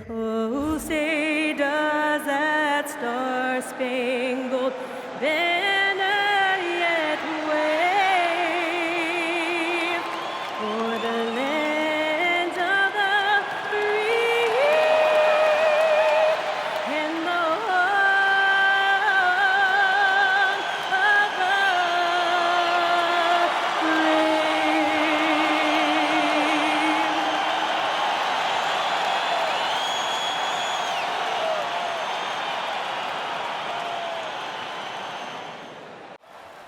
Oh, say does that star-spangled banner yet wave for the land of the free and the home of the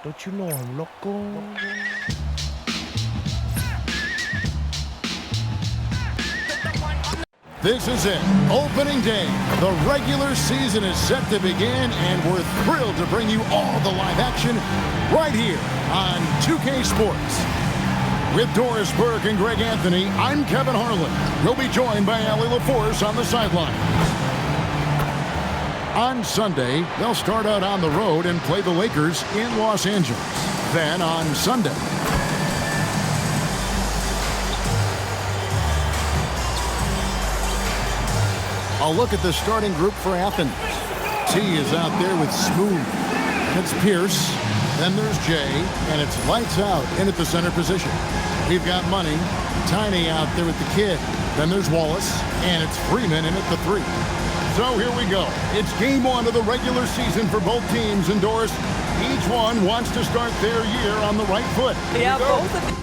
Don't you know I'm loco? This is it, opening day. The regular season is set to begin, and we're thrilled to bring you all the live action right here on 2K Sports. With Doris Burke and Greg Anthony, I'm Kevin Harlan. We'll be joined by Allie LaForce on the sideline. On Sunday, they'll start out on the road and play the Lakers in Los Angeles. Then on Sunday, a look at the starting group for Athens. T is out there with Smooth. It's Pierce. Then there's Jay, and it's lights out in at the center position. We've got Money, Tiny out there with the kid. Then there's Wallace, and it's Freeman in at the 3. So here we go. It's game 1 of the regular season for both teams, and Doris, each one wants to start their year on the right foot. Yeah, both of them.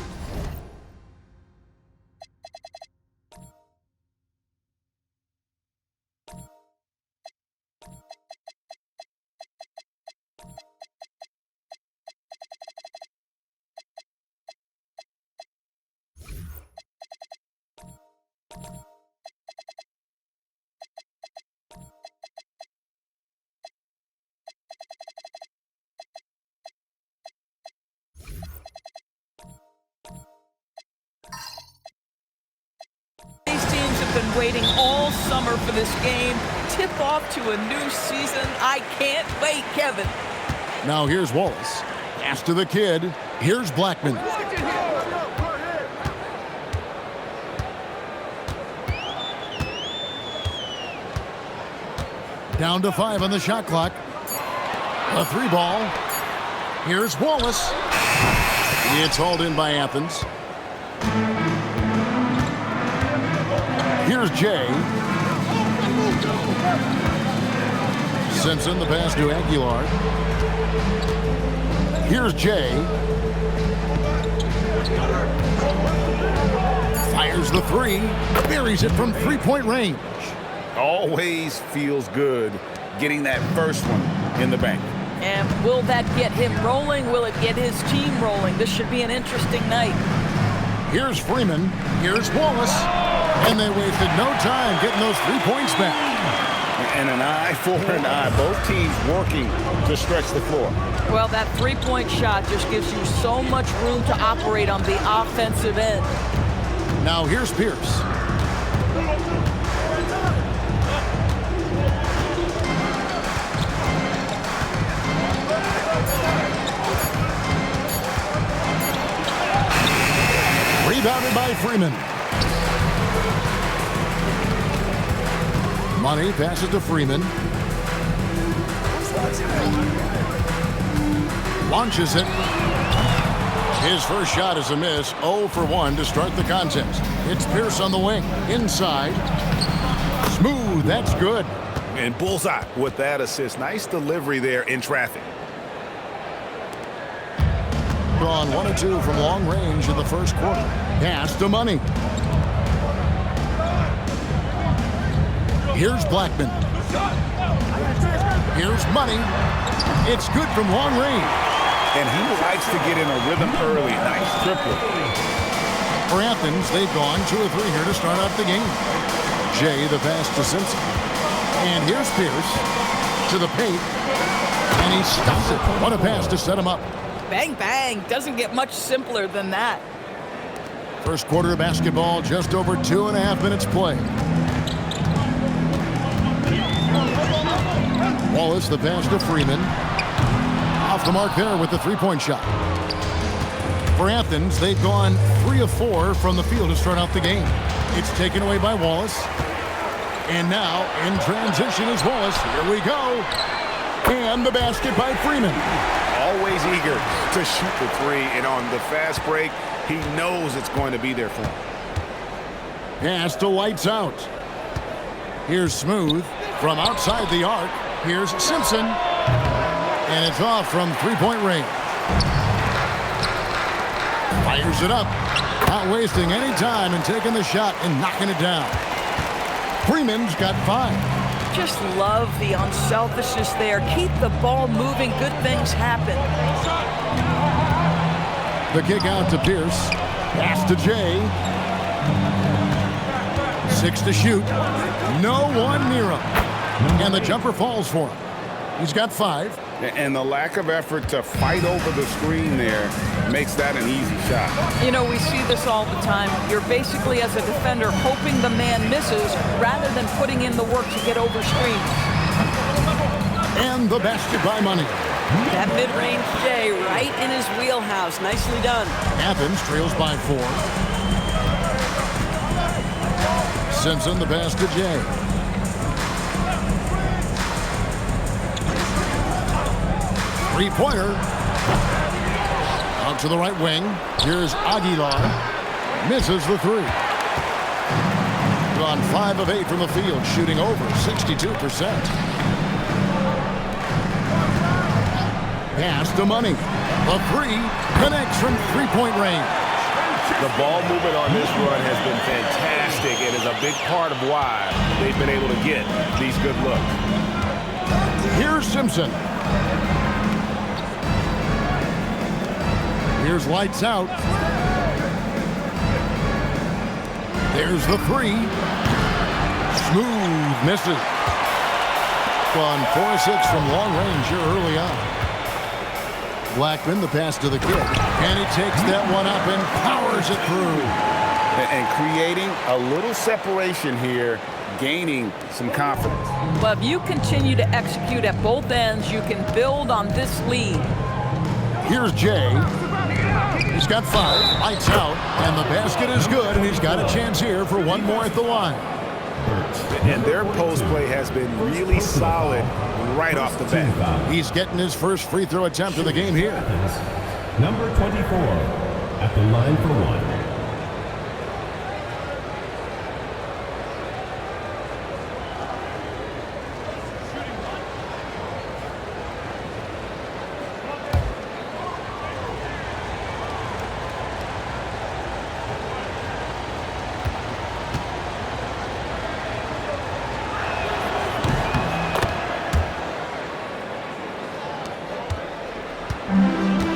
These teams have been waiting all summer for this game. Tip off to a new season. I can't wait, Kevin. Now here's Wallace. Pass to the kid. Here's Blackman. Down to 5 on the shot clock. A 3 ball. Here's Wallace. It's hauled in by Athens. Here's Jay. Simpson, the pass to Aguilar. Here's Jay. Fires the 3. Buries it from three-point range. Always feels good getting that first one in the bank. And will that get him rolling? Will it get his team rolling? This should be an interesting night. Here's Freeman. Here's Wallace. And they wasted no time getting those 3 points back. And an eye for an eye. Both teams working to stretch the floor. Well, that three-point shot just gives you so much room to operate on the offensive end. Now here's Pierce. Rebounded by Freeman. Money passes to Freeman. Launches it. His first shot is a miss. 0 for 1 to start the contest. It's Pierce on the wing. Inside. Smooth. That's good. And bullseye with that assist. Nice delivery there in traffic. Gone 1 of 2 from long range in the first quarter. Pass to Money. Here's Blackman. Here's Money. It's good from long range. And he likes to get in a rhythm early. Nice triple. For Athens, they've gone 2 of 3 here to start out the game. Jay, the pass to Simpson. And here's Pierce to the paint. And he stops it. What a pass to set him up. Bang, bang. Doesn't get much simpler than that. First quarter of basketball, just over 2.5 minutes play. Wallace, the pass to Freeman. Off the mark there with the three-point shot. For Athens, they've gone 3 of 4 from the field to start out the game. It's taken away by Wallace. And now in transition is Wallace. Here we go. And the basket by Freeman. Always eager to shoot the three, and on the fast break, he knows it's going to be there for him. Pass to Lights Out. Here's Smooth from outside the arc. Here's Simpson. And it's off from three-point range. Fires it up. Not wasting any time and taking the shot and knocking it down. Freeman's got 5. Just love the unselfishness there. Keep the ball moving. Good things happen. The kick out to Pierce. Pass to Jay. 6 to shoot. No one near him. And the jumper falls for him. He's got 5. And the lack of effort to fight over the screen there makes that an easy shot. You know, we see this all the time. You're basically, as a defender, hoping the man misses rather than putting in the work to get over screens. And the basket by Money. That mid-range Jay right in his wheelhouse. Nicely done. Athens trails by 4. Simpson the pass to Jay. Three-pointer. Out to the right wing. Here's Aguilar. Misses the 3. Gone 5 of 8 from the field, shooting over 62%. Pass to Money. The 3 connects from three-point range. The ball movement on this run has been fantastic and is a big part of why they've been able to get these good looks. Here's Simpson. Here's Lights Out. There's the 3. Smooth misses. Gone 4-6 from long range here early on. Blackman the pass to the kid. And he takes that one up and powers it through. And creating a little separation here, gaining some confidence. Well, if you continue to execute at both ends, you can build on this lead. Here's Jay. He's got 5. Lights out. And the basket is good. And he's got a chance here for one more at the line. And their post play has been really solid right off the bat. He's getting his first free throw attempt of the game here. Number 24 at the line for 1.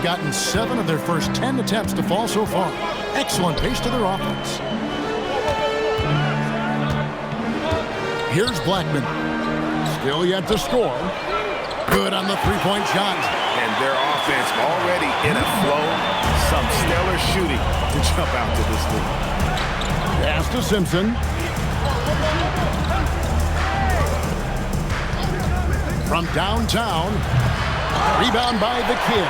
Gotten 7 of their first 10 attempts to fall so far. Excellent pace to their offense. Here's Blackman. Still yet to score. Good on the three-point shot. And their offense already in a flow. Some stellar shooting to jump out to this lead. Pass to Simpson. From downtown. Rebound by the kid.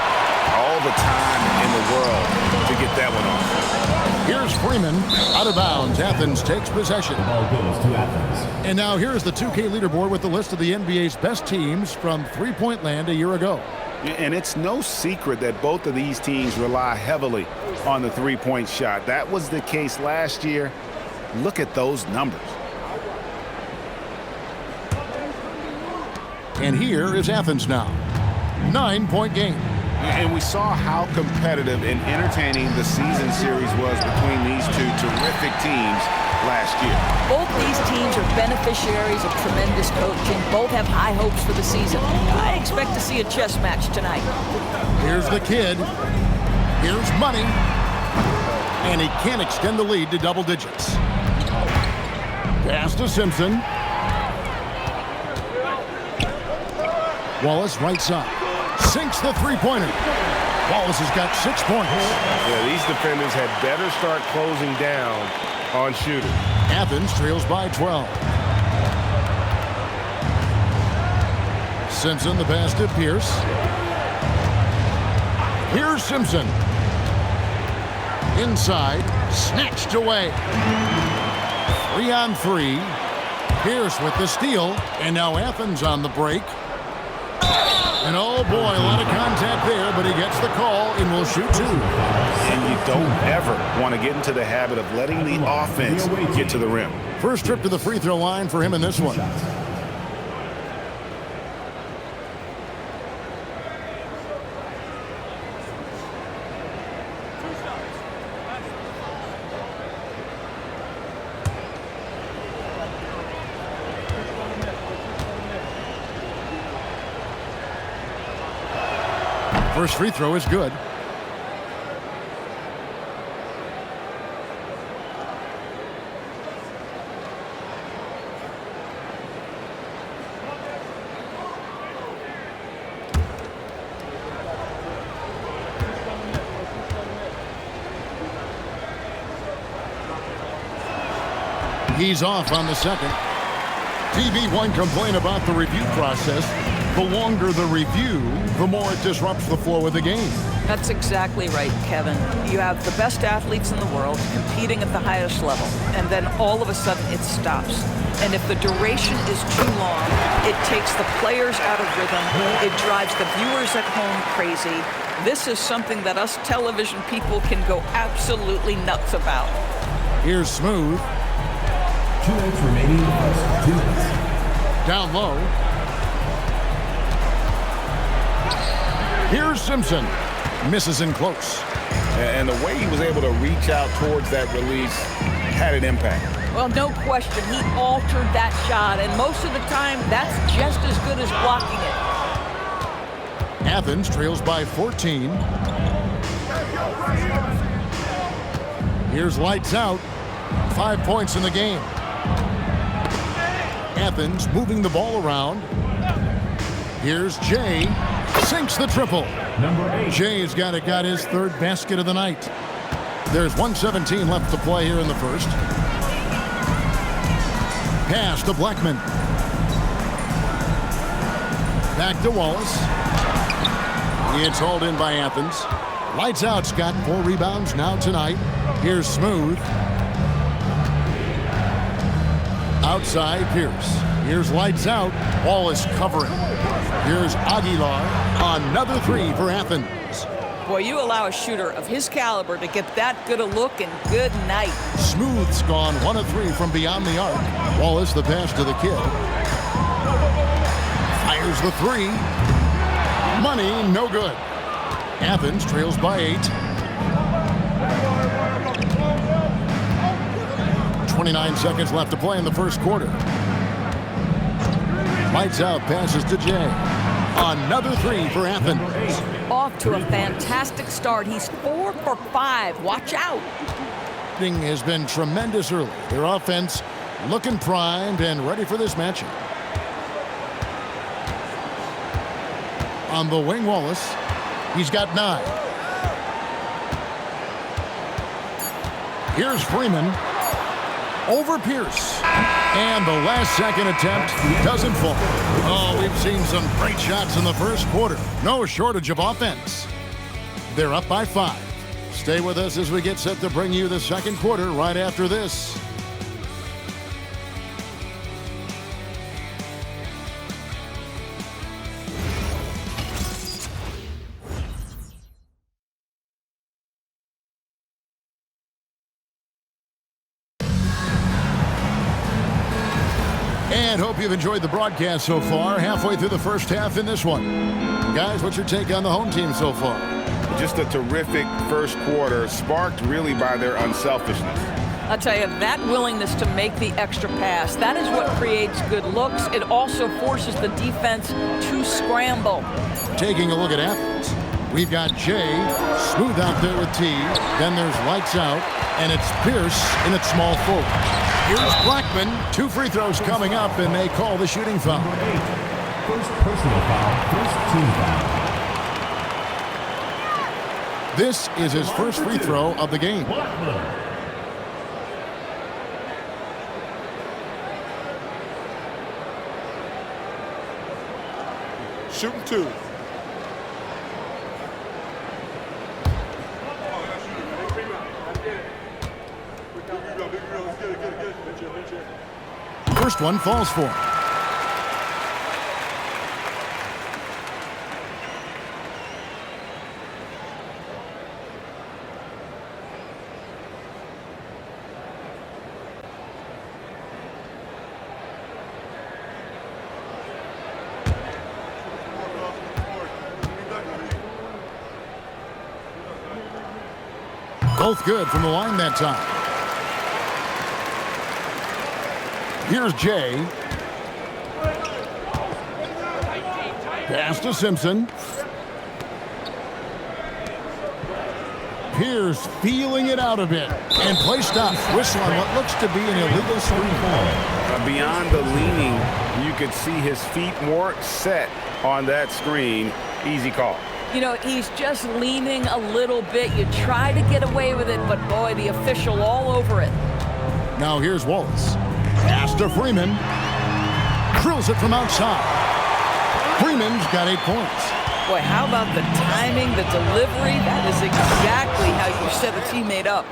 All the time in the world to get that one off. Here's Freeman. Out of bounds. Athens takes possession. The ball goes to Athens. And now here's the 2K leaderboard with the list of the NBA's best teams from three-point land a year ago. And it's no secret that both of these teams rely heavily on the three-point shot. That was the case last year. Look at those numbers. And here is Athens now. 9-point game. And we saw how competitive and entertaining the season series was between these two terrific teams last year. Both these teams are beneficiaries of tremendous coaching. Both have high hopes for the season. I expect to see a chess match tonight. Here's the kid. Here's Money. And he can't extend the lead to double digits. Pass to Simpson. Wallace right side. Sinks the three-pointer. Wallace has got 6 points. Yeah, these defenders had better start closing down on shooting. Athens trails by 12. Simpson the pass to Pierce. Here's Simpson. Inside. Snatched away. 3-on-3. Pierce with the steal, and now Athens on the break. And oh boy, a lot of contact there, but he gets the call and will shoot 2. And you don't ever want to get into the habit of letting the offense get to the rim. First trip to the free throw line for him in this one. First free throw is good. He's off on the second. TV1 complain about the review process. The longer the review, the more it disrupts the flow of the game. That's exactly right, Kevin. You have the best athletes in the world competing at the highest level, and then all of a sudden it stops. And if the duration is too long, it takes the players out of rhythm. It drives the viewers at home crazy. This is something that us television people can go absolutely nuts about. Here's Smooth. 2 minutes remaining in the first 2 minutes. Down low. Here's Simpson. Misses in close. And the way he was able to reach out towards that release had an impact. Well, no question. He altered that shot, and most of the time, that's just as good as blocking it. Athens trails by 14. Here's lights out. 5 points in the game. Athens moving the ball around. Here's Jay. Sinks the triple. Number 8. Jay's got his third basket of the night. There's 1:17 left to play here in the first. Pass to Blackman. Back to Wallace. It's hauled in by Athens. Lights out, Scott. 4 rebounds now tonight. Here's Smooth. Outside, Pierce. Here's lights out. Wallace covering. Here's Aguilar. Another 3 for Athens. Boy, you allow a shooter of his caliber to get that good a look, and good night. Smooth's gone 1 of 3 from beyond the arc. Wallace the pass to the kid. Fires the 3. Money, no good. Athens trails by 8. 29 seconds left to play in the first quarter. Lights out, passes to Jay. Another 3 for Athens. Off to a fantastic start. He's 4 for 5. Watch out. Has been tremendous early. Their offense looking primed and ready for this matchup. On the wing, Wallace. He's got 9. Here's Freeman. Over Pierce. And the last second attempt doesn't fall. Oh, we've seen some great shots in the first quarter. No shortage of offense. They're up by 5. Stay with us as we get set to bring you the second quarter right after this. And hope you've enjoyed the broadcast so far. Halfway through the first half in this one. Guys, what's your take on the home team so far? Just a terrific first quarter, sparked really by their unselfishness. I'll tell you, that willingness to make the extra pass, that is what creates good looks. It also forces the defense to scramble. Taking a look at Athens, we've got Jay, Smooth out there with T. Then there's lights out, and it's Pierce in its small forward. Here's Blackman. 2 free throws coming up, and they call the shooting foul. Number 8. First personal foul, first team foul. This is his first free throw of the game. Shooting 2. First one falls for him. Both good from the line that time. Here's Jay. Pass to Simpson. Pierce feeling it out a bit. And play stops. Whistle on what looks to be an illegal screen. Beyond the leaning, you could see his feet more set on that screen. Easy call. You know, he's just leaning a little bit. You try to get away with it, but boy, the official all over it. Now here's Wallace. Pass to Freeman. Drills it from outside. Freeman's got 8 points. Boy, how about the timing, the delivery? That is exactly how you set a teammate up.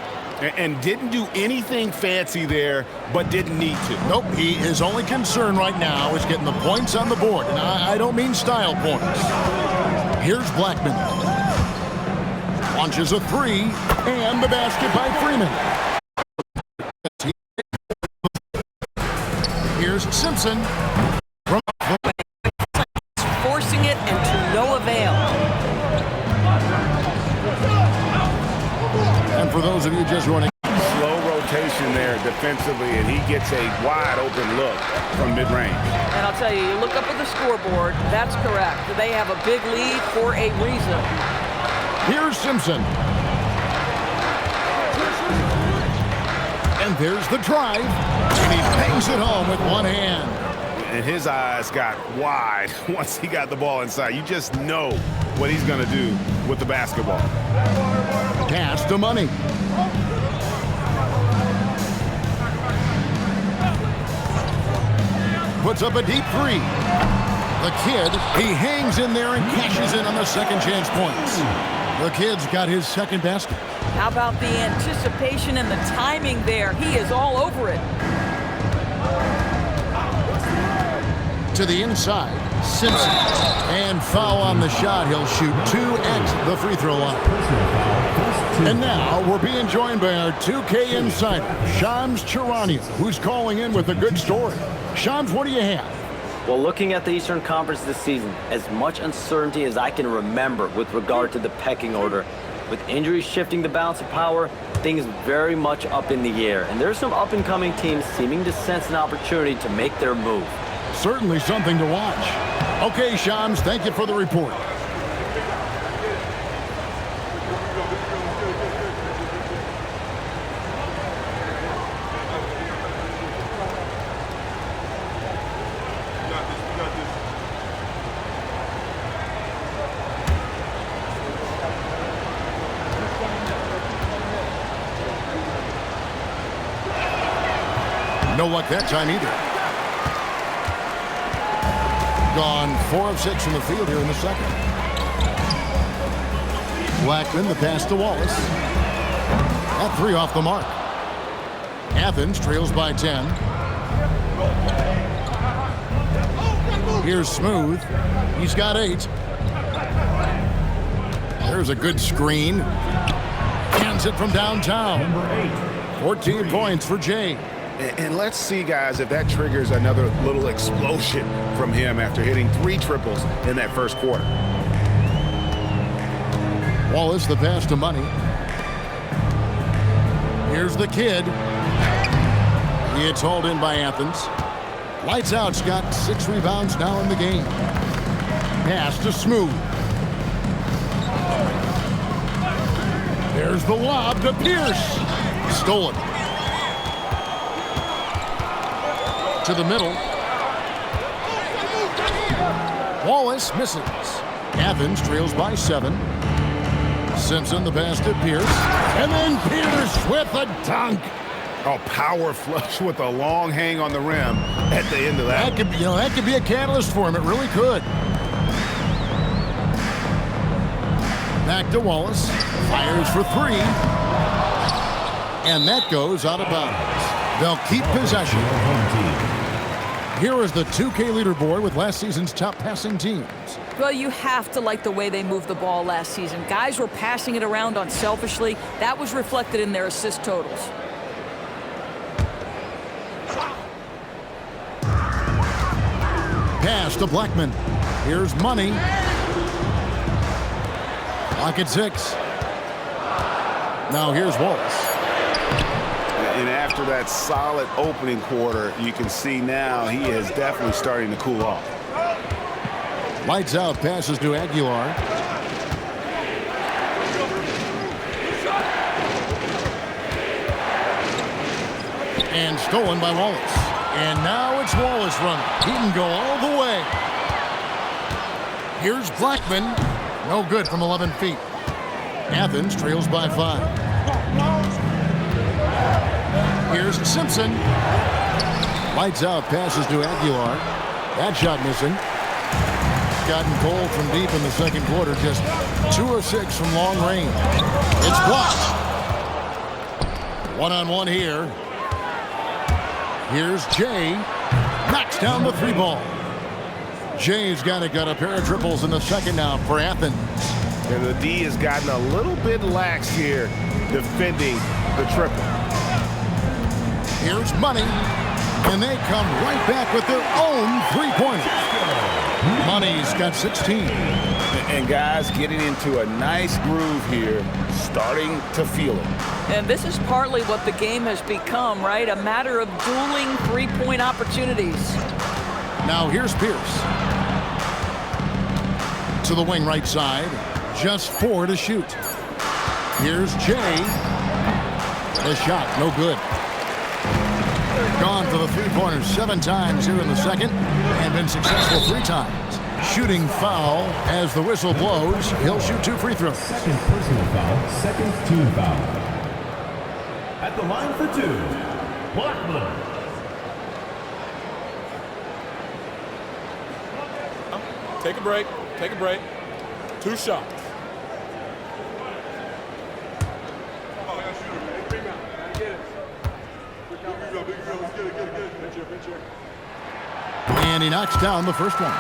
And didn't do anything fancy there, but didn't need to. Nope, his only concern right now is getting the points on the board. And I don't mean style points. Here's Blackman. Launches a 3, and the basket by Freeman. Here's Simpson. Forcing it and to no avail. And for those of you just running. Slow rotation there defensively, and he gets a wide open look from mid-range. And I'll tell you, you look up at the scoreboard, that's correct. They have a big lead for a reason. Here's Simpson. And there's the drive. And he bangs it home with one hand. And his eyes got wide once he got the ball inside. You just know what he's going to do with the basketball. Pass to Money. Puts up a deep 3. The kid, he hangs in there and cashes in on the second chance points. The kid's got his second basket. How about the anticipation and the timing there? He is all over it. To the inside, Simpson. And foul on the shot. He'll shoot 2 at the free throw line. And now we're being joined by our 2K insider, Shams Charania, who's calling in with a good story. Shams, what do you have? Well, looking at the Eastern Conference this season, as much uncertainty as I can remember with regard to the pecking order. With injuries shifting the balance of power, things very much up in the air. And there's some up-and-coming teams seeming to sense an opportunity to make their move. Certainly something to watch. Okay, Shams, thank you for the report. No luck that time either. Gone 4 of 6 from the field here in the second. Blackman, the pass to Wallace. That 3 off the mark. Athens trails by 10. Here's Smooth. He's got 8. There's a good screen. Hands it from downtown. 14 points for Jay. And let's see, guys, if that triggers another little explosion from him after hitting 3 triples in that first quarter. Wallace, the pass to Money. Here's the kid. He gets hauled in by Athens. Lights out's got 6 rebounds now in the game. Pass to Smooth. There's the lob to Pierce. Stolen. To the middle. Wallace misses. Athens trails by 7. Simpson the pass to Pierce. And then Pierce with a dunk. Oh, power flush with a long hang on the rim at the end of that. That could be a catalyst for him. It really could. Back to Wallace. Fires for 3. And that goes out of bounds. They'll keep possession. Here is the 2K leaderboard with last season's top passing teams. Well, you have to like the way they moved the ball last season. Guys were passing it around unselfishly. That was reflected in their assist totals. Pass to Blackman. Here's Money. Clock at 6. Now here's Wallace. And after that solid opening quarter, you can see now he is definitely starting to cool off. Lights out, passes to Aguilar. And stolen by Wallace. And now it's Wallace running. He can go all the way. Here's Blackman. No good from 11 feet. Athens trails by 5. Here's Simpson. Lights out, passes to Aguilar. That shot missing. Gotten cold from deep in the second quarter. Just 2 of 6 from long range. It's blocked. One-on-one here. Here's Jay. Knocks down the 3 ball. Jay's got a pair of triples in the second now for Athens. And the D has gotten a little bit lax here defending the triple. Here's Money. And they come right back with their own 3-pointer. Money's got 16. And guys getting into a nice groove here, starting to feel it. And this is partly what the game has become, right? A matter of dueling 3-point opportunities. Now here's Pierce. To the wing right side. Just 4 to shoot. Here's Jay. The shot, no good. Gone for the 3-pointers 7 times here in the second and been successful 3 times. Shooting foul as the whistle blows. He'll shoot 2 free throws. Second personal foul, second team foul. At the line for 2, Blackman. Take a break. Take a break. 2 shots. And he knocks down the first one.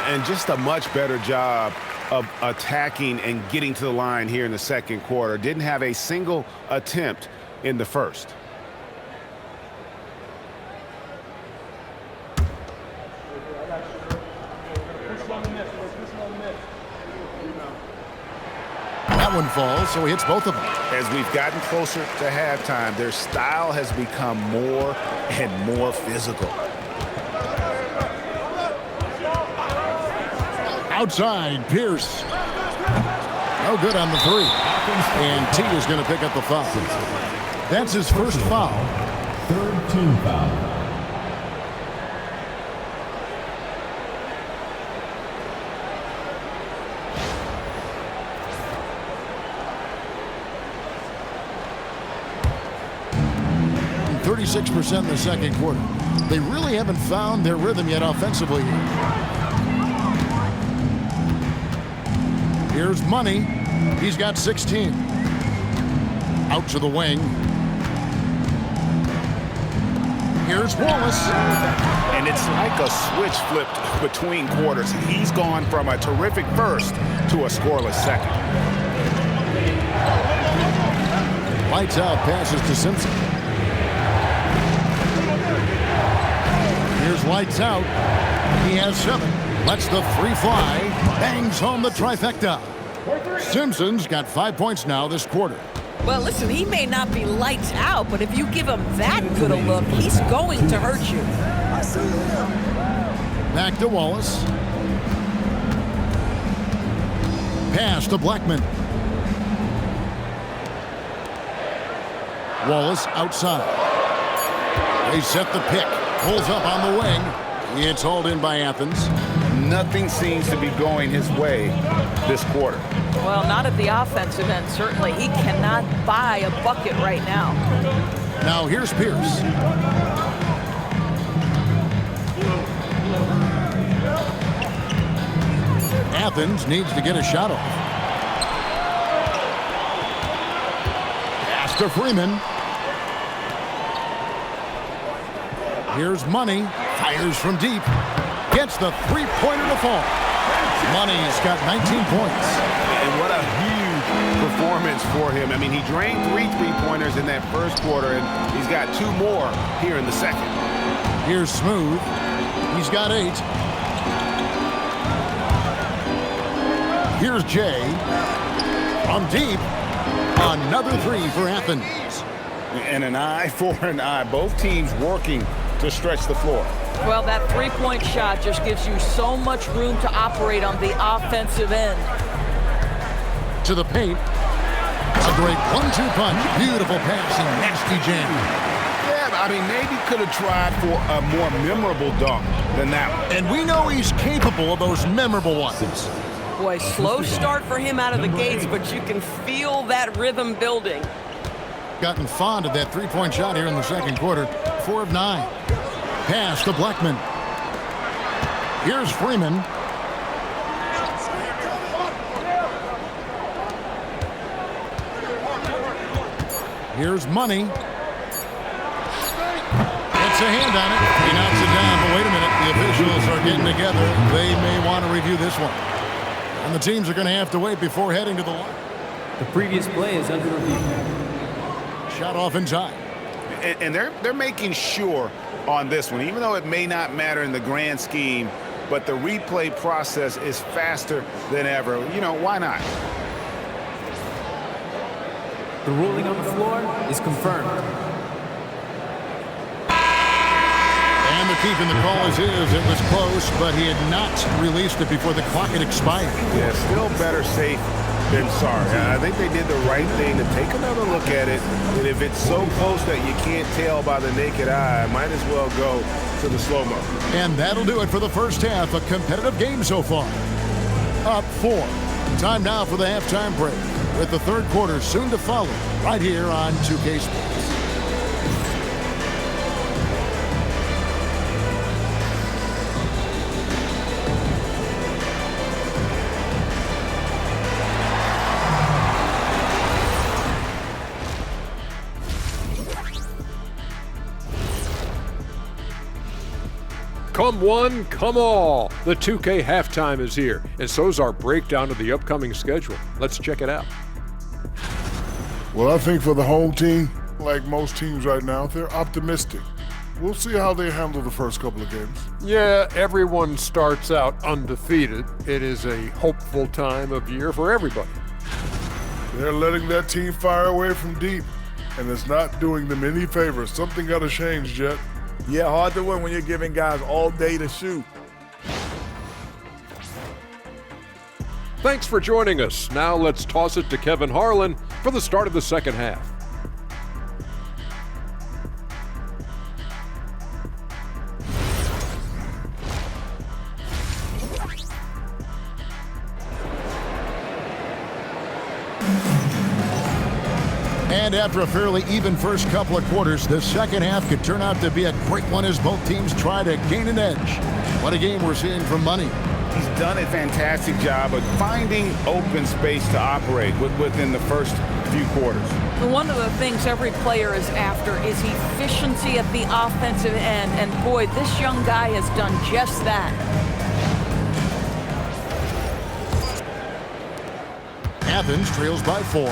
And just a much better job of attacking and getting to the line here in the second quarter. Didn't have a single attempt in the first. That one falls, so he hits both of them. As we've gotten closer to halftime, their style has become more and more physical. Outside, Pierce. No good on the 3. And T is going to pick up the foul. That's his first foul. Third team foul. And 36% in the second quarter. They really haven't found their rhythm yet offensively here. Here's Money. He's got 16. Out to the wing. Here's Wallace. And it's like a switch flipped between quarters. He's gone from a terrific first to a scoreless second. Lights out, passes to Simpson. Here's lights out. He has 7. Lets the 3 fly. Bangs home the trifecta. Simpson's got 5 points now this quarter. Well, listen, he may not be lights out, but if you give him that good a look, he's going to hurt you. Back to Wallace. Pass to Blackman. Wallace outside. They set the pick. Pulls up on the wing. It's hauled in by Athens. Nothing seems to be going his way this quarter. Well, not at the offensive end, certainly. He cannot buy a bucket right now. Now here's Pierce. Athens needs to get a shot off. Pass to Freeman. Here's Money. Fires from deep. Gets the three-pointer to fall. Money's got 19 points. And what a huge performance for him. I mean, he drained 3 three-pointers in that first quarter, and he's got 2 more here in the second. Here's Smooth. He's got 8. Here's Jay. From deep. Another 3 for Athens. And an eye for an eye. Both teams working to stretch the floor. Well, that three-point shot just gives you so much room to operate on the offensive end. To the paint. A great 1-2 punch. Beautiful passing. Nasty jam. Yeah, I mean, maybe could have tried for a more memorable dunk than that one. And we know he's capable of those memorable ones. Boy, slow start for him out of the gates, but you can feel that rhythm building. Gotten fond of that three-point shot here in the second quarter. 4 of 9. Pass to Blackman. Here's Freeman. Here's Money. Gets a hand on it. He knocks it down. But wait a minute. The officials are getting together. They may want to review this one. And the teams are going to have to wait before heading to the line. The previous play is under review. Shot off in time. And they're making sure on this one, even though it may not matter in the grand scheme, but the replay process is faster than ever. You know, why not? The ruling on the floor is confirmed. And the keep in the call is it was close, but he had not released it before the clock had expired. Yeah, still better safe than sorry. I think they did the right thing to take another look at it. And if it's so close that you can't tell by the naked eye, might as well go to the slow-mo. And that'll do it for the first half. A competitive game so far. Up 4. Time now for the halftime break, with the third quarter soon to follow right here on 2K Sports. Come one, come all. The 2K halftime is here, and so is our breakdown of the upcoming schedule. Let's check it out. Well, I think for the home team, like most teams right now, they're optimistic. We'll see how they handle the first couple of games. Yeah, everyone starts out undefeated. It is a hopeful time of year for everybody. They're letting that team fire away from deep, and it's not doing them any favors. Something got to change, Jet. Yeah, hard to win when you're giving guys all day to shoot. Thanks for joining us. Now let's toss it to Kevin Harlan for the start of the second half. And after a fairly even first couple of quarters, the second half could turn out to be a great one as both teams try to gain an edge. What a game we're seeing from Money. He's done a fantastic job of finding open space to operate within the first few quarters. One of the things every player is after is efficiency at the offensive end, and boy, this young guy has done just that. Athens trails by 4.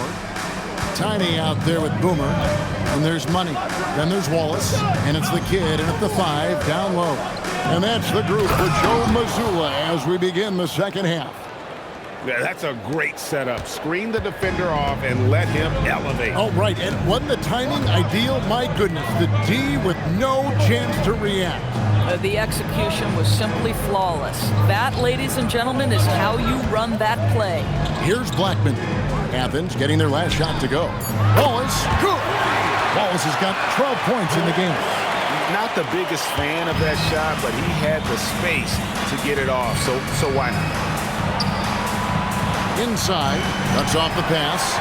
Tiny out there with Boomer. And there's Money. Then there's Wallace. And it's the kid. And at the 5, down low. And that's the group for Joe Mazzulla as we begin the second half. Yeah, that's a great setup. Screen the defender off and let him elevate. Oh, right. And wasn't the timing ideal? My goodness. The D with no chance to react. The execution was simply flawless. That, ladies and gentlemen, is how you run that play. Here's Blackman. Athens getting their last shot to go. Wallace, good. Wallace has got 12 points in the game. Not the biggest fan of that shot, but he had the space to get it off, so why not? Inside, cuts off the pass.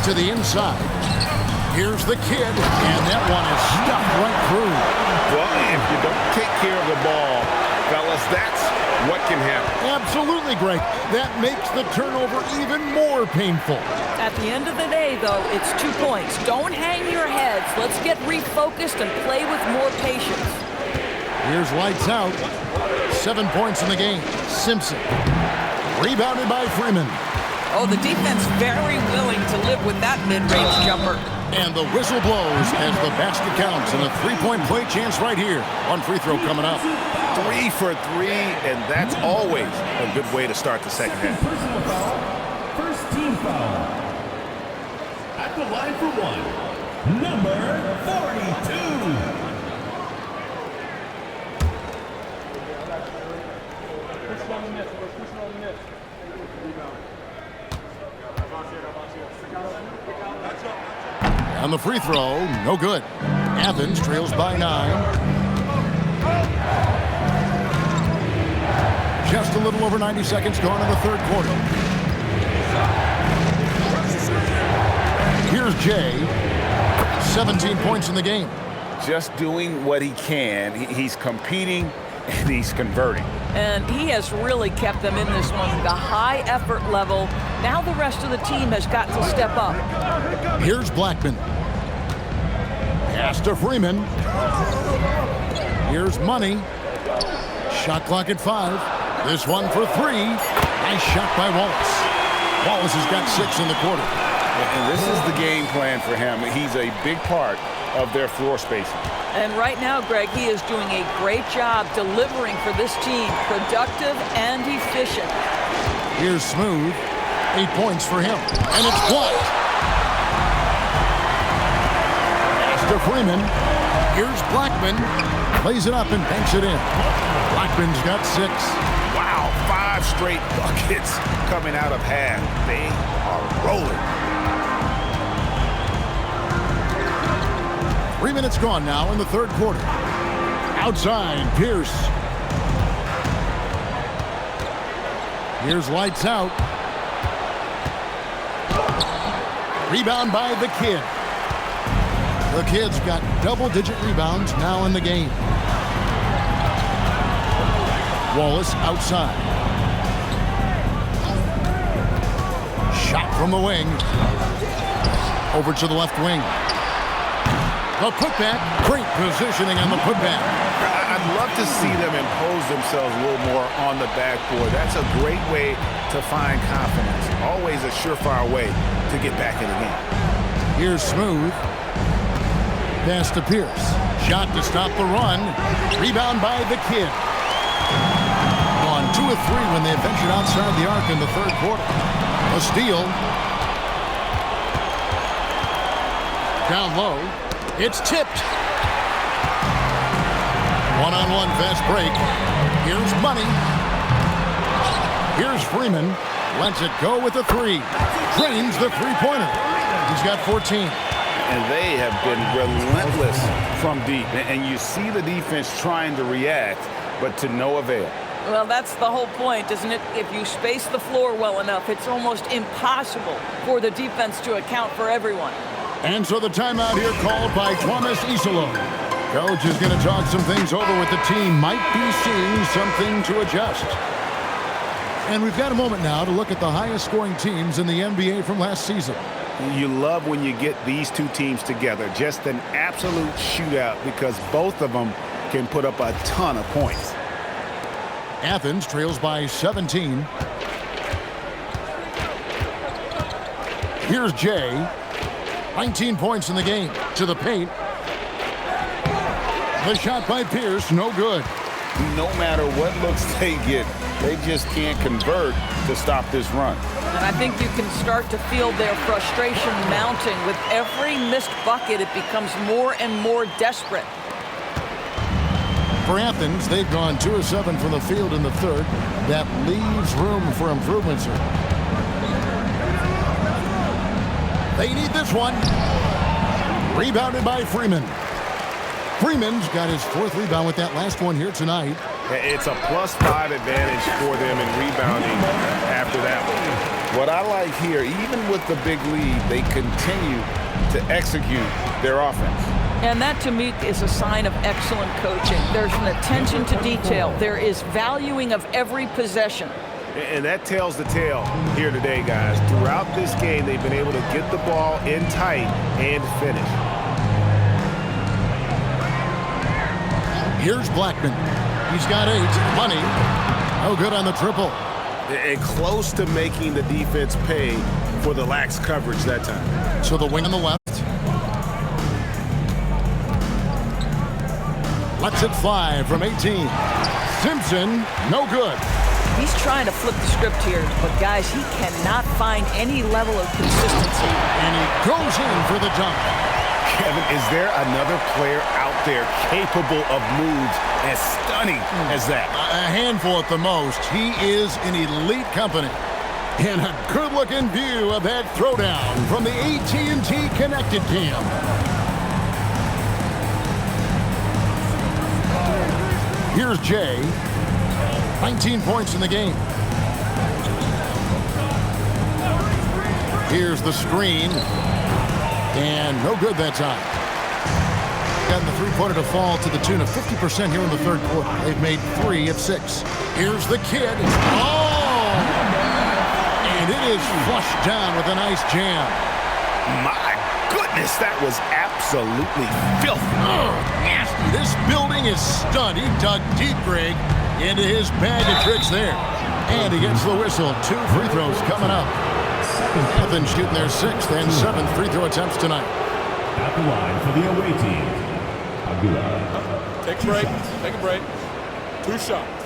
To the inside. Here's the kid, and that one is stuffed right through. Well, if you don't take care of the ball fellas, that's what can happen. Absolutely, Greg. That makes the turnover even more painful. At the end of the day, though, it's 2 points. Don't hang your heads. Let's get refocused and play with more patience. Here's lights out. 7 points in the game. Simpson. Rebounded by Freeman. Oh, the defense very willing to live with that mid-range jumper. And the whistle blows as the basket counts, and a three-point play chance right here. One free throw coming up. 3 for 3, and that's always a good way to start the second half. First team foul. At the line for one, number 42. On the free throw, no good. Athens trails by 9. Just a little over 90 seconds gone in the third quarter. Here's Jay. 17 points in the game. Just doing what he can. He's competing and he's converting. And he has really kept them in this one. The high effort level. Now the rest of the team has got to step up. Here's Blackman. Pass to Freeman. Here's Money. Shot clock at 5. This one for 3. Nice shot by Wallace. Wallace has got 6 in the quarter. And this is the game plan for him. He's a big part of their floor spacing. And right now, Greg, he is doing a great job delivering for this team. Productive and efficient. Here's Smooth. 8 points for him. And it's blocked. Pass to Freeman. Here's Blackman. Plays it up and banks it in. Blackman's got 6. Wow, 5 straight buckets coming out of half. They are rolling. 3 minutes gone now in the third quarter. Outside, Pierce. Here's lights out. Rebound by the Kid. The Kid's got double-digit rebounds now in the game. Wallace outside. Shot from the wing. Over to the left wing. The putback. Great positioning on the putback. I'd love to see them impose themselves a little more on the backboard. That's a great way to find confidence. Always a surefire way to get back in the game. Here's Smooth. Pass to Pierce. Shot to stop the run. Rebound by the Kid. On 2 of 3 when they ventured outside the arc in the third quarter. A steal. Down low. It's tipped. One-on-one fast break. Here's Money. Here's Freeman. Lets it go with the 3. Drains the three-pointer. He's got 14. And they have been relentless from deep. And you see the defense trying to react, but to no avail. Well, that's the whole point, isn't it? If you space the floor well enough, it's almost impossible for the defense to account for everyone. And so the timeout here called by Thomas Isolo. Coach is going to talk some things over with the team. Might be seeing something to adjust. And we've got a moment now to look at the highest scoring teams in the NBA from last season. You love when you get these two teams together. Just an absolute shootout because both of them can put up a ton of points. Athens trails by 17. Here's Jay. 19 points in the game. To the paint. The shot by Pierce, no good. No matter what looks they get, they just can't convert to stop this run. And I think you can start to feel their frustration mounting. With every missed bucket, it becomes more and more desperate. For Athens, they've gone 2 of 7 from the field in the third. That leaves room for improvement, sir. They need this one. Rebounded by Freeman. Freeman's got his 4th rebound with that last one here tonight. It's a +5 advantage for them in rebounding after that one. What I like here, even with the big lead, they continue to execute their offense. And that, to me, is a sign of excellent coaching. There's an attention to detail. There is valuing of every possession. And that tells the tale here today, guys. Throughout this game, they've been able to get the ball in tight and finish. Here's Blackman. He's got 8. Money. No good on the triple. And close to making the defense pay for the lax coverage that time. So the wing on the left. Lets it fly from 18. Simpson, no good. He's trying to flip the script here, but guys, he cannot find any level of consistency. And he goes in for the dunk. Kevin, is there another player out there capable of moves as stunning as that? A handful at the most. He is in elite company. And a good-looking view of that throwdown from the AT&T Connected Cam. Here's Jay. 19 points in the game. Here's the screen. And no good that time. Gotten the three-pointer to fall to the tune of 50% here in the third quarter. They've made 3 of 6. Here's the kid. Oh! And it is flushed down with a nice jam. My goodness, that was absolutely filthy. Nasty. This building is stunned. He dug deep, Greg, into his bag of tricks there. And he gets the whistle. 2 free throws coming up. Nothing shooting their 6th and 7th free throw attempts tonight. At the line for the away team, Abdullah. Take a break. Take a break. 2 shots.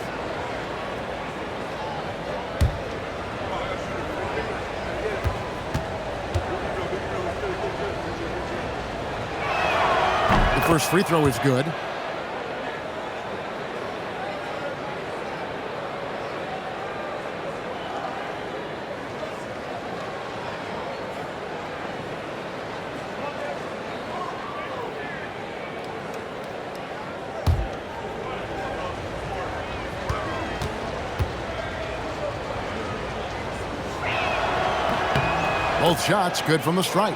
The first free throw is good. Both shots good from the stripe.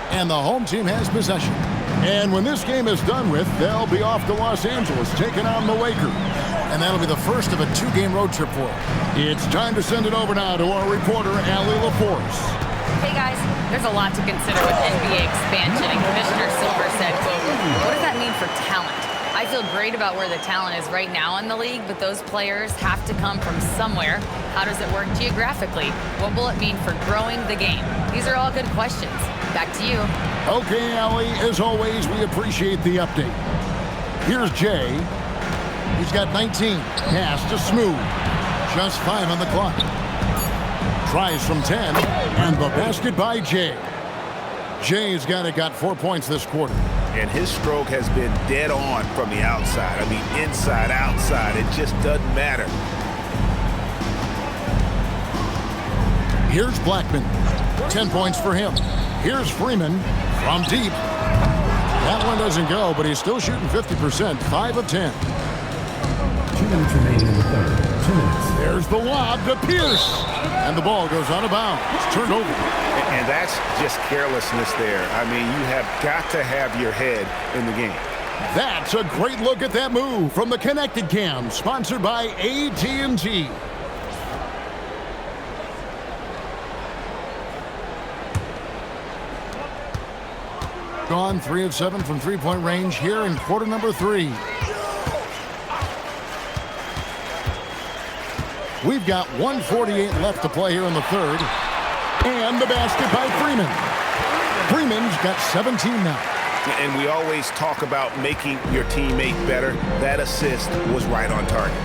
And the home team has possession. And when this game is done with, they'll be off to Los Angeles, taking on the Lakers. And that'll be the first of a 2-game road trip for them. It's time to send it over now to our reporter, Allie LaForce. Hey guys, there's a lot to consider with NBA expansion, and Commissioner Silver said, quote, what does that mean for talent? I feel great about where the talent is right now in the league, but those players have to come from somewhere. How does it work geographically? What will it mean for growing the game? These are all good questions. Back to you. Okay, Allie, as always, we appreciate the update. Here's Jay. He's got 19. Pass to Smooth. Just 5 on the clock. Tries from 10, and the basket by Jay. Jay's got 4 points this quarter. And his stroke has been dead on from the outside. I mean, inside, outside. It just doesn't matter. Here's Blackman. 10 points for him. Here's Freeman from deep. That one doesn't go, but he's still shooting 50%. 5 of 10. 2 minutes remaining in the third. 2 minutes. There's the lob to Pierce. And the ball goes out of bounds. It's turned over. And that's just carelessness there. I mean, you have got to have your head in the game. That's a great look at that move from the Connected Cam, sponsored by AT&T. Gone 3 of 7 from three-point range here in quarter number 3. We've got 1:48 left to play here in the third. And the basket by Freeman. Freeman's got 17 now. And we always talk about making your teammate better. That assist was right on target.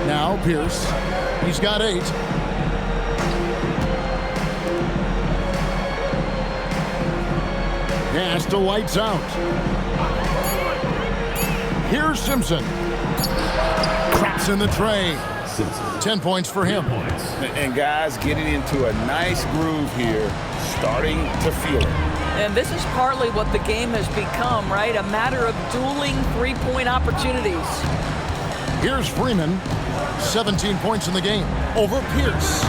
Now Pierce. He's got 8. Pass to lights out. Here's Simpson. Traps in the tray. 10 points for him. And guys getting into a nice groove here, starting to feel it. And this is partly what the game has become, right? A matter of dueling three-point opportunities. Here's Freeman. 17 points in the game. Over Pierce.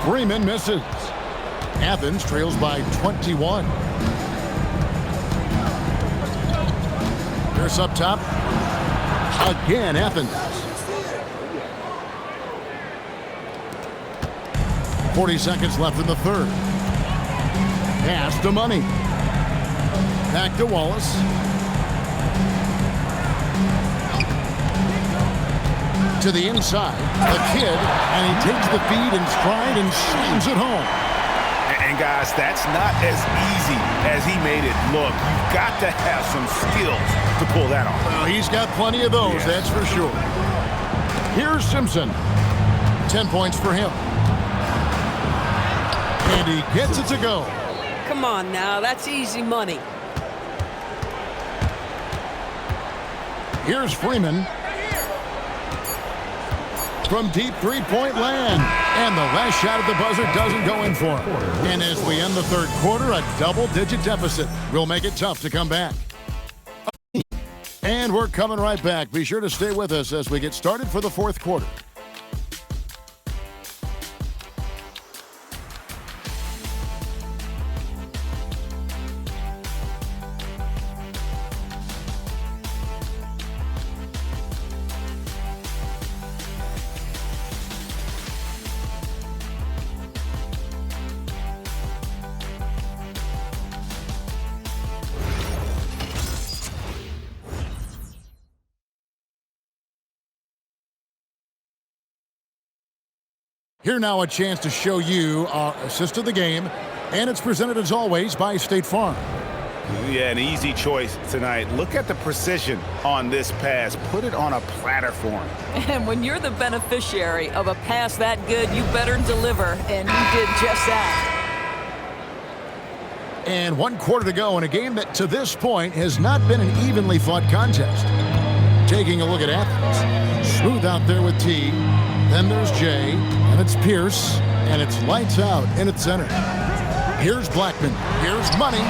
Freeman misses. Athens trails by 21. Pierce up top. Again, Athens. 40 seconds left in the third. Pass to Money. Back to Wallace. To the inside, the kid, and he takes the feed in stride and slams it home. And guys, that's not as easy as he made it look. You've got to have some skills to pull that off. Well, he's got plenty of those, Yeah. that's for sure. Here's Simpson. 10 points for him. And he gets it to go. Come on now, that's easy money. Here's Freeman. From deep three-point land. And the last shot at the buzzer doesn't go in for him. And as we end the third quarter, a double-digit deficit will make it tough to come back. And we're coming right back. Be sure to stay with us as we get started for the fourth quarter. Here now a chance to show you our assist of the game, and it's presented as always by State Farm. Yeah, an easy choice tonight. Look at the precision on this pass. Put it on a platter for him. And when you're the beneficiary of a pass that good, you better deliver, and you did just that. And 1 quarter to go in a game that to this point has not been an evenly fought contest. Taking a look at Athens. Smooth out there with T. Then there's Jay, and it's Pierce, and it's lights out in its center. Here's Blackman. Here's Money.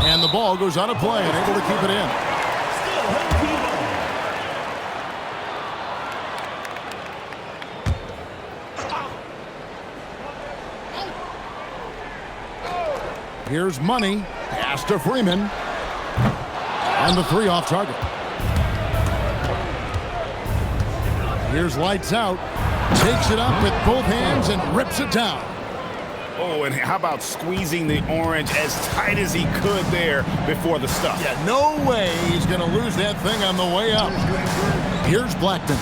And the ball goes out of play and able to keep it in. Here's Money. Pass to Freeman. And the three off target. Here's lights out. Takes it up with both hands and rips it down. Oh, and how about squeezing the orange as tight as he could there before the stuff? Yeah, no way he's going to lose that thing on the way up. Here's Blackman.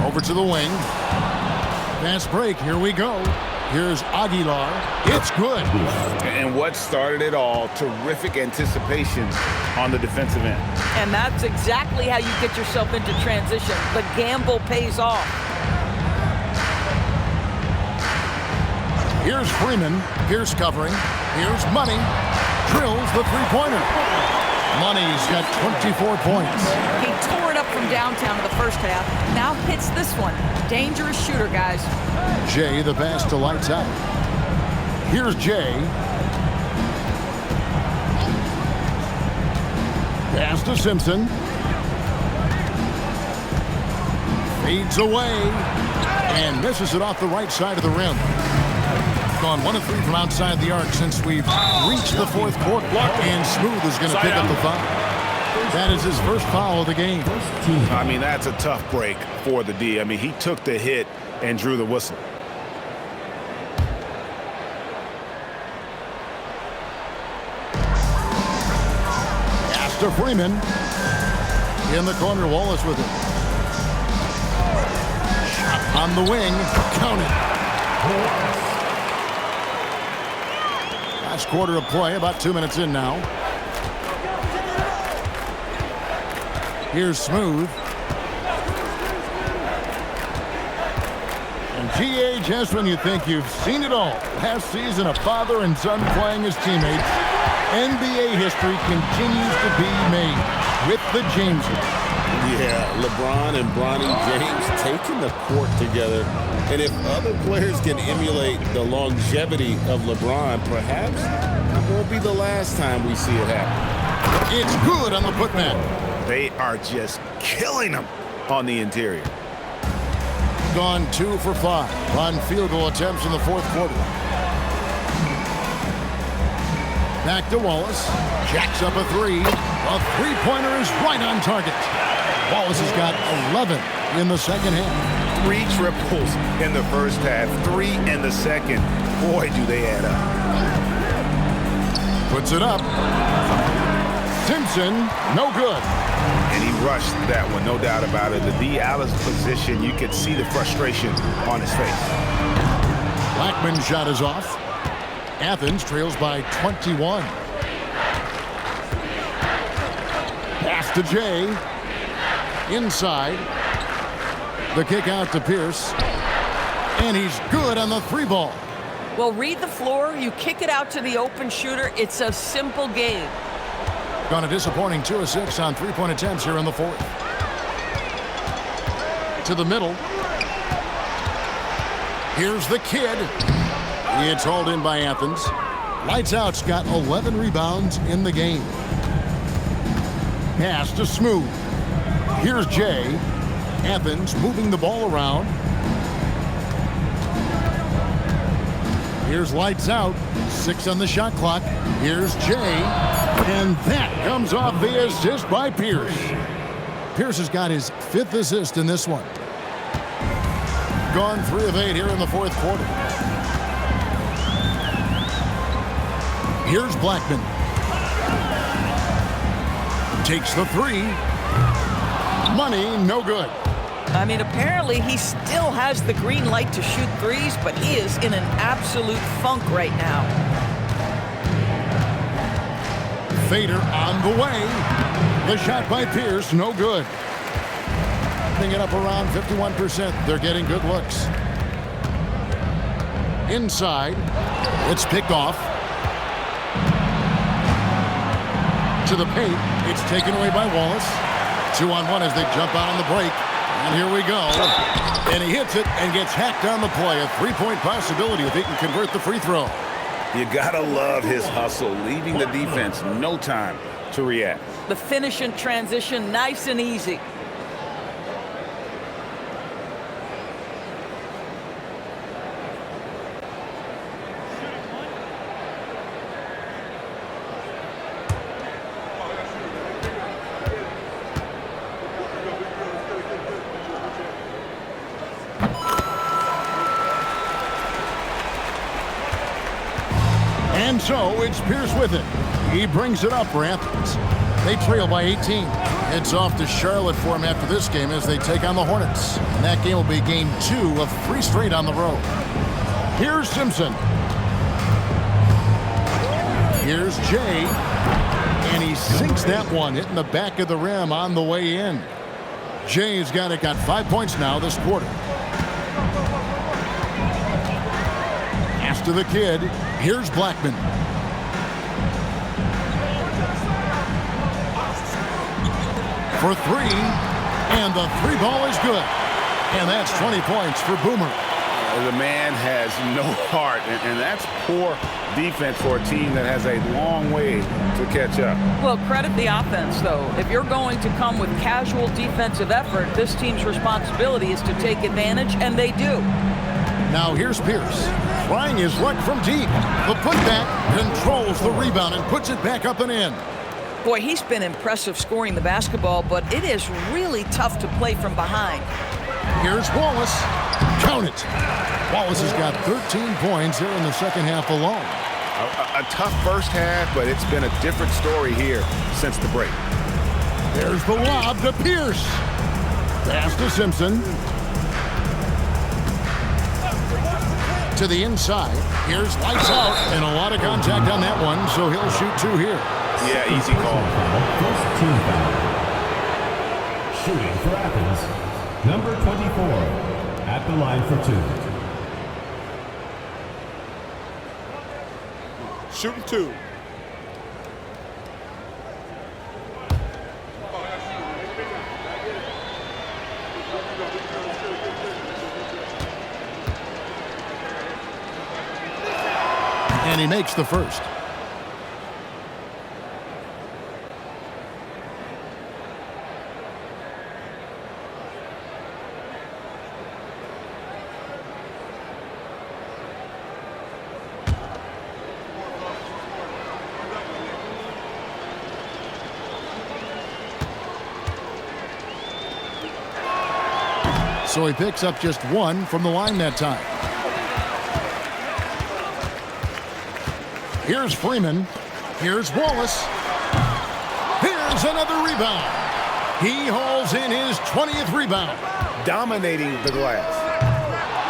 Over to the wing. Fast break. Here we go. Here's Aguilar. It's good. And what started it all, terrific anticipation on the defensive end. And that's exactly how you get yourself into transition. The gamble pays off. Here's Freeman. Here's covering. Here's Money. Drills the three-pointer. Money's got 24 points. He tore it up from downtown in the first half. Now hits this one. Dangerous shooter, guys. Jay, the pass to lights out. Here's Jay. Pass to Simpson. Fades away. And misses it off the right side of the rim. Gone 1 of 3 from outside the arc since we've reached the fourth quarter. And Smooth is going to pick up the foul. That is his first foul of the game. I mean, that's a tough break for the D. I mean, he took the hit and drew the whistle. Pass to Freeman. In the corner, Wallace with it. Shot on the wing. Count it. Last quarter of play, about 2 minutes in now. Here's Smooth. And GA, just when you think you've seen it all, last season a father and son playing as teammates, NBA history continues to be made with the Jameses. Yeah, LeBron and Bronny James taking the court together. And if other players can emulate the longevity of LeBron, perhaps it won't be the last time we see it happen. It's good on the putback. They are just killing them on the interior. gone 2 for 5 on field goal attempts in the fourth quarter. Back to Wallace. Jacks up a three. A three-pointer is right on target. Wallace has got 11 in the second half. 3 triples in the first half, 3 in the second. Boy, do they add up. Puts it up. Simpson, no good. And he rushed that one, no doubt about it. The D. Alice position, you could see the frustration on his face. Blackman's shot is off. Athens trails by 21. Pass to Jay. Inside. The kick out to Pierce. And he's good on the 3 ball. Well, read the floor. You kick it out to the open shooter. It's a simple game. Gone a disappointing 2 of 6 on 3-point attempts here in the fourth. To the middle. Here's the kid. It's hauled in by Athens. Lights Out's got 11 rebounds in the game. Pass to Smooth. Here's Jay. Athens moving the ball around. Here's Lights Out. 6 on the shot clock. Here's Jay. And that comes off the assist by Pierce. Pierce has got his 5th assist in this one. Gone 3 of 8 here in the fourth quarter. Here's Blackman. Takes the 3. Money, no good. I mean, apparently he still has the green light to shoot threes, but he is in an absolute funk right now. Fader on the way. The shot by Pierce, no good. Putting it up around 51%. They're getting good looks. Inside. It's picked off. To the paint. It's taken away by Wallace. 2-on-1 as they jump out on the break. And here we go. And he hits it and gets hacked on the play. A 3-point possibility if he can convert the free throw. You gotta love his hustle, leaving the defense no time to react. The finish in transition, nice and easy. And so it's Pierce with it. He brings it up for Athens. They trail by 18. It's off to Charlotte for him after this game as they take on the Hornets. And that game will be game 2 of 3 straight on the road. Here's Simpson. Here's Jay. And he sinks that one, hitting the back of the rim on the way in. Jay's got 5 points now this quarter. Pass to the kid. Here's Blackman. For 3, and the 3 ball is good. And that's 20 points for Boomer. The man has no heart, and that's poor defense for a team that has a long way to catch up. Well, credit the offense, though. If you're going to come with casual defensive effort, this team's responsibility is to take advantage, and they do. Now here's Pierce. Trying his luck from deep. The putback controls the rebound and puts it back up and in. Boy, he's been impressive scoring the basketball, but it is really tough to play from behind. Here's Wallace. Count it. Wallace has got 13 points here in the second half alone. A tough first half, but it's been a different story here since the break. There's the lob to Pierce. Pass to Simpson. To the inside. Here's Lights Out, and a lot of contact on that one, so he'll shoot 2 here. Yeah, easy call. First team foul. Shooting for Athens, number 24, at the line for 2. Shooting 2. And he makes the first. So he picks up just 1 from the line that time. Here's Freeman. Here's Wallace. Here's another rebound. He hauls in his 20th rebound. Dominating the glass.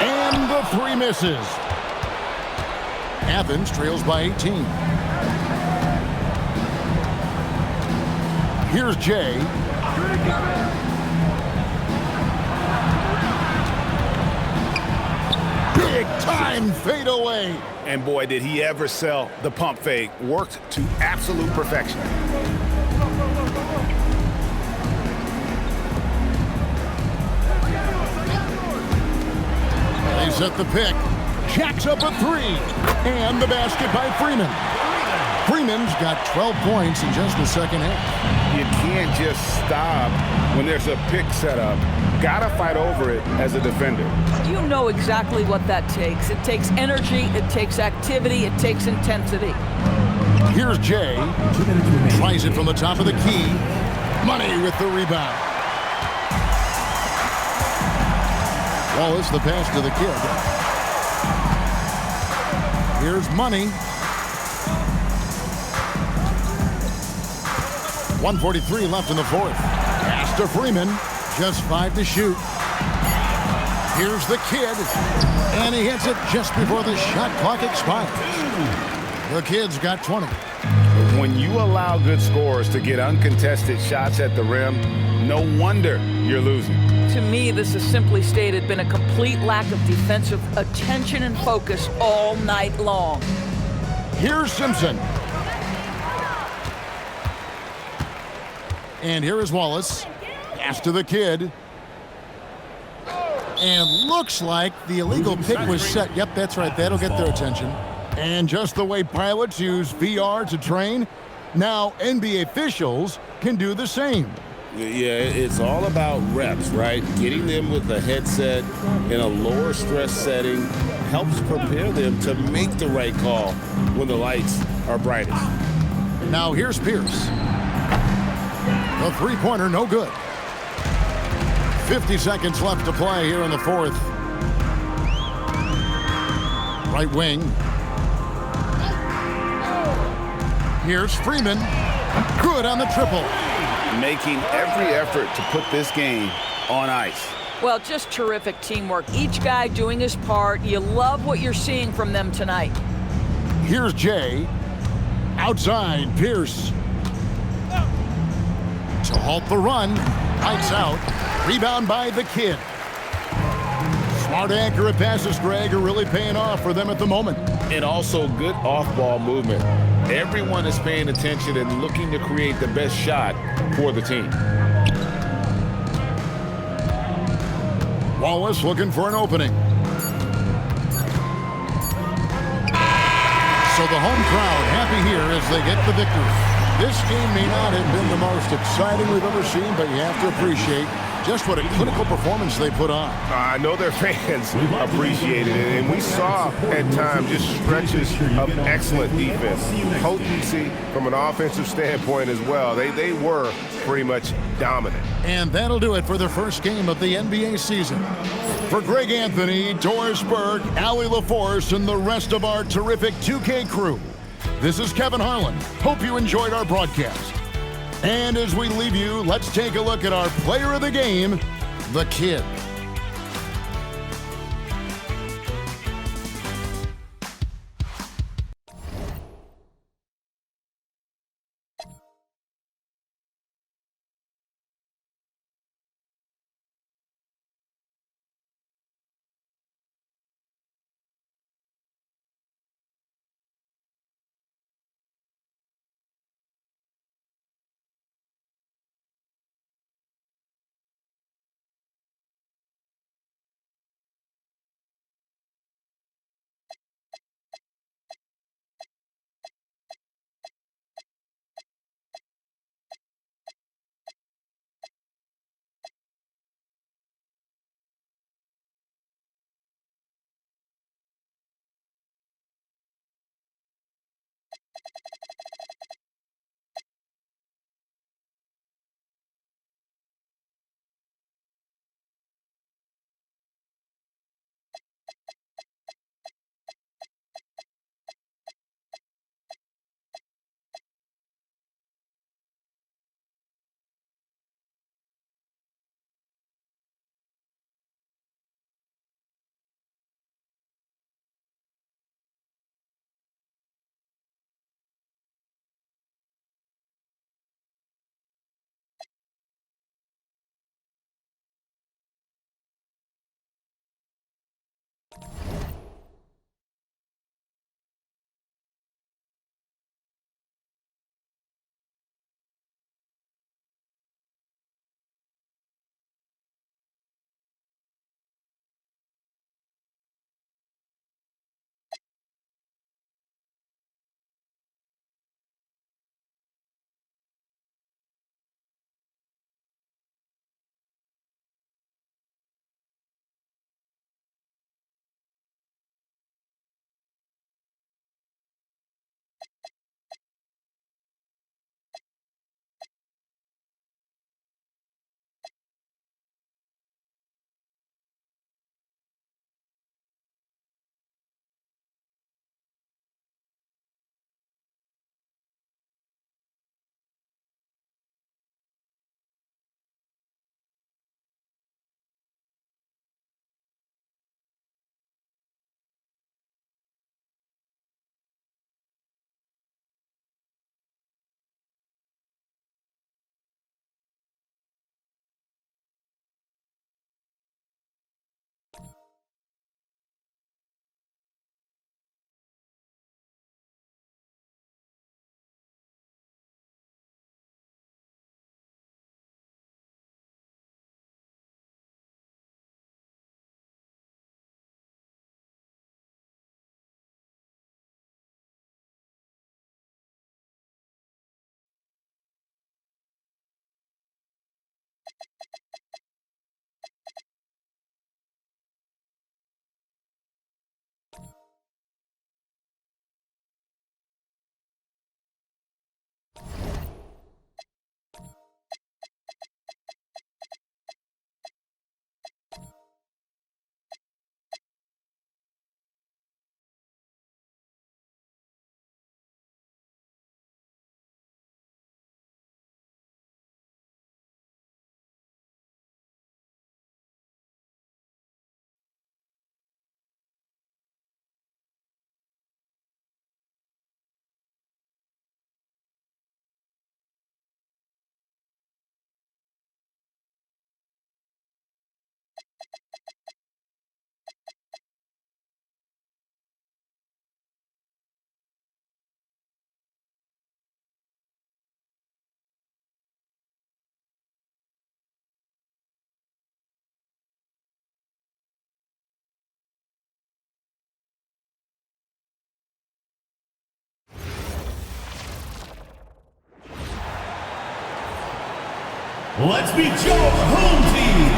And the 3 misses. Athens trails by 18. Here's Jay. Big time fadeaway. And boy, did he ever sell the pump fake. Worked to absolute perfection. They set the pick. Jacks up a 3. And the basket by Freeman. Freeman's got 12 points in just the second half. You can't just stop when there's a pick set up. Gotta fight over it as a defender. You know exactly what that takes. It takes energy, it takes activity, it takes intensity. Here's Jay. Tries it from the top of the key. Money with the rebound. Wallace, the pass to the kid. Here's Money. 1:43 left in the fourth. Pass to Freeman. Just 5 to shoot. Here's the kid. And he hits it just before the shot clock expires. The kid's got 20. When you allow good scorers to get uncontested shots at the rim, no wonder you're losing. To me, this has simply stated been a complete lack of defensive attention and focus all night long. Here's Simpson. And here is Wallace. Pass to the kid. And looks like the illegal pick was set. Yep, that's right. That'll get their attention. And just the way pilots use VR to train, now NBA officials can do the same. Yeah, it's all about reps, right? Getting them with a headset in a lower stress setting helps prepare them to make the right call when the lights are brightest. Now here's Pierce. The three-pointer, no good. 50 seconds left to play here in the fourth. Right wing. Here's Freeman. Good on the triple. Making every effort to put this game on ice. Well, just terrific teamwork. Each guy doing his part. You love what you're seeing from them tonight. Here's Jay. Outside, Pierce. To halt the run. Lights out. Rebound by the kid. Smart, accurate passes, Greg, are really paying off for them at the moment. And also good off-ball movement. Everyone is paying attention and looking to create the best shot for the team. Wallace looking for an opening. So the home crowd happy here as they get the victory. This game may not have been the most exciting we've ever seen, but you have to appreciate just what a clinical performance they put on. I know their fans appreciated it, and we saw at times just stretches of excellent defense. Potency from an offensive standpoint as well. They were pretty much dominant. And that'll do it for the first game of the NBA season. For Greg Anthony, Doris Burke, Allie LaForce, and the rest of our terrific 2K crew, this is Kevin Harlan. Hope you enjoyed our broadcast. And as we leave you, let's take a look at our player of the game, the kid. Let's meet your home team.